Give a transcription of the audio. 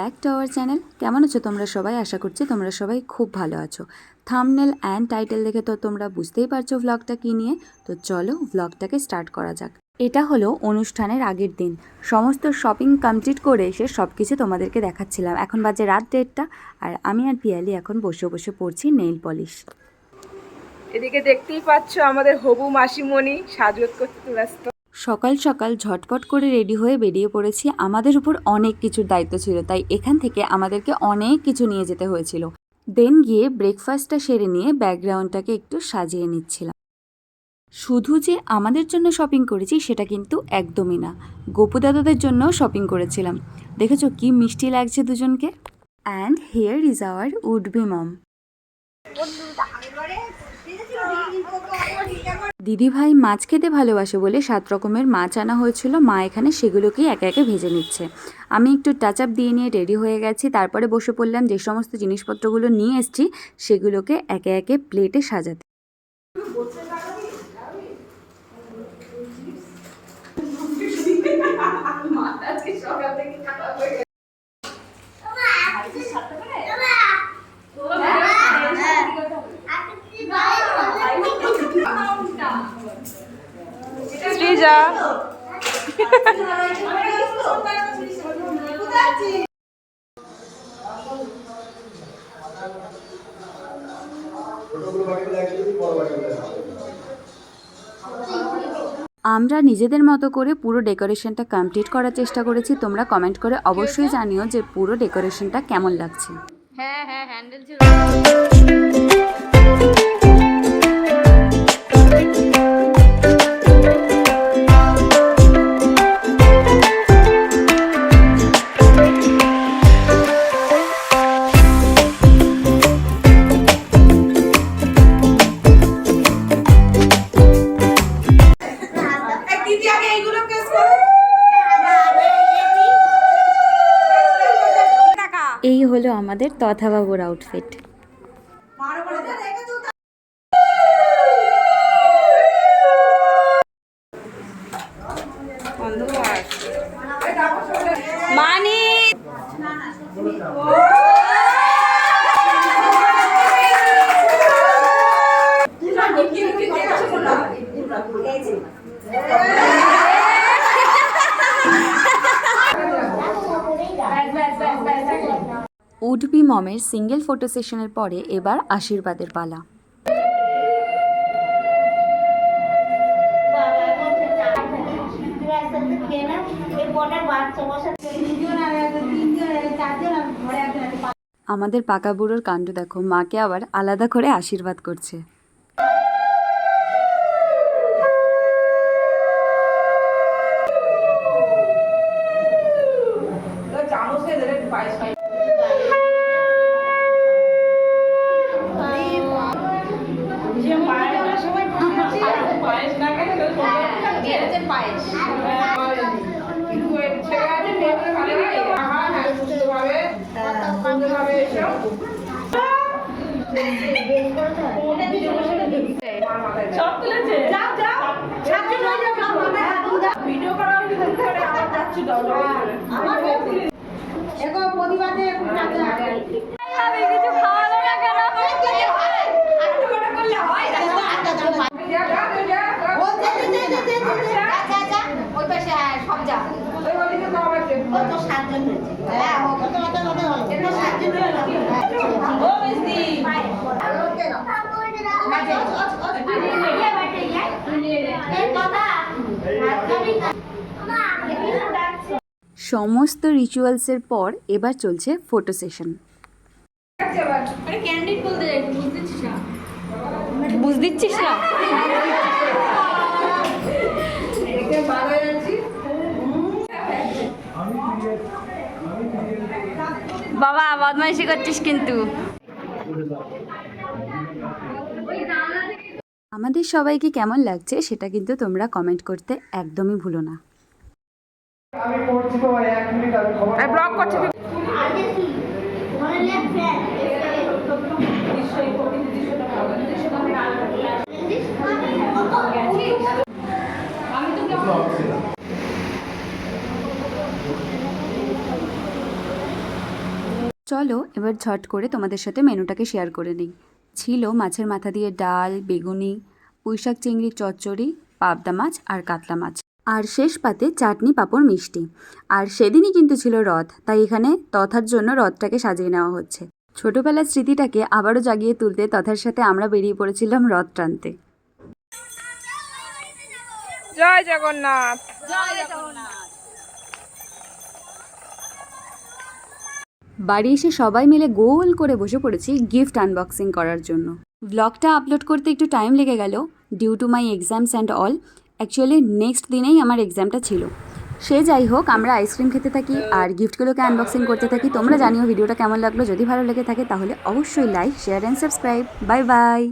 Back to our channel. কেমন আছো তোমরা সবাই? আশা করছি তোমরা সবাই খুব ভালো আছো। থাম্বনেল অ্যান্ড টাইটেল দেখে তো তোমরা বুঝতেই পারছো ভ্লগটা কী নিয়ে। তো চলো ভ্লগটাকে স্টার্ট করা যাক। এটা হলো অনুষ্ঠানের আগের দিন। সমস্ত শপিং কমপ্লিট করে এসে সব কিছু তোমাদেরকে দেখাচ্ছিলাম। এখন বাজে রাত 1:30 আর আমি আর পিয়ালি এখন বসে বসে পড়ছি নেইল পলিশ। এদিকে দেখতেই পাচ্ছ আমাদের হবু মাসিমণি সাজগোজ করতে ব্যস্ত। সকাল সকাল ঝটপট করে রেডি হয়ে বেরিয়ে পড়েছি। আমাদের উপর অনেক কিছুর দায়িত্ব ছিল, তাই এখান থেকে আমাদেরকে অনেক কিছু নিয়ে যেতে হয়েছিল। দেন গিয়ে ব্রেকফাস্টটা সেরে নিয়ে ব্যাকগ্রাউন্ডটাকে একটু সাজিয়ে নিচ্ছিলাম। শুধু যে আমাদের জন্য শপিং করেছি সেটা কিন্তু একদমই না, গোপু দাদাদের জন্যও শপিং করেছিলাম। দেখেছো কি মিষ্টি লাগছে দুজনকে। And here is our would be mom. দিদিভাই মাছ খেতে ভালোবাসে বলে 7 রকমের মাছ আনা হয়েছিল। মা এখানে সেগুলোকেই একে একে ভেজে নিচ্ছে। আমি একটু টাচ আপ দিয়ে নিয়ে রেডি হয়ে গেছি। তারপরে বসে পড়লাম যে সমস্ত জিনিসপত্রগুলো নিয়ে এসেছি সেগুলোকে একে একে প্লেটে সাজাতে। শ্রীজা আমরা নিজেদের মতো করে পুরো ডেকোরেশনটা কমপ্লিট করার চেষ্টা করেছি। তোমরা কমেন্ট করে অবশ্যই জানিও যে পুরো ডেকোরেশনটা কেমন লাগছে। হ্যাঁ হ্যাঁ হ্যান্ডেল ছিল। এই হলো আমাদের তথাবাবুর আউটফিট। মানি উড বি মমের সিঙ্গেল ফটো সেশনের পরে এবার আশীর্বাদের পালা। আমাদের পাকা বুড়োর কাণ্ড দেখো, মাকে আবার আলাদা করে আশীর্বাদ করছে। সমস্ত রিচুয়ালসের পর এবার চলছে ফটো সেশন। বুঝদিচ্ছিস না বাবা, বদমাইশি করছিস কিন্তু। আমাদের সবাইকে কেমন লাগছে সেটা কিন্তু তোমরা কমেন্ট করতে একদমই ভুলো না। ব্লগ করছি। চলো এবার ঝট করে তোমাদের সাথে মেনুটাকে শেয়ার করে নিই। ছিল মাছের মাথা দিয়ে ডাল, বেগুনি, পুঁইশাক চিংড়ির চচ্চড়ি, পাবদা মাছ আর কাতলা মাছ, আর শেষ পাতে চাটনি, পাঁপড়, মিষ্টি। আর সেদিনই কিন্তু ছিল রথ, তাই এখানে তথার জন্য রথটাকে সাজিয়ে নেওয়া হচ্ছে। ছোটবেলার স্মৃতিটাকে আবারও জাগিয়ে তুলতে তথার সাথে আমরা বেরিয়ে পড়েছিলাম রথ টানতে। জয় জগন্নাথ। বাড়ি এসে সবাই মিলে গোল করে বসে পড়েছি গিফট আনবক্সিং করার জন্য। ব্লগটা আপলোড করতে একটু টাইম লেগে গেল due to my exams and all. Actually next দিনেই আমার এক্সামটা ছিল। সে যাই হোক, আমরা আইসক্রিম খেতে থাকি আর গিফটগুলোকে আনবক্সিং করতে থাকি। তোমরা জানিও ভিডিওটা কেমন লাগলো। যদি ভালো লেগে থাকে তাহলে অবশ্যই like, share and subscribe. Bye bye.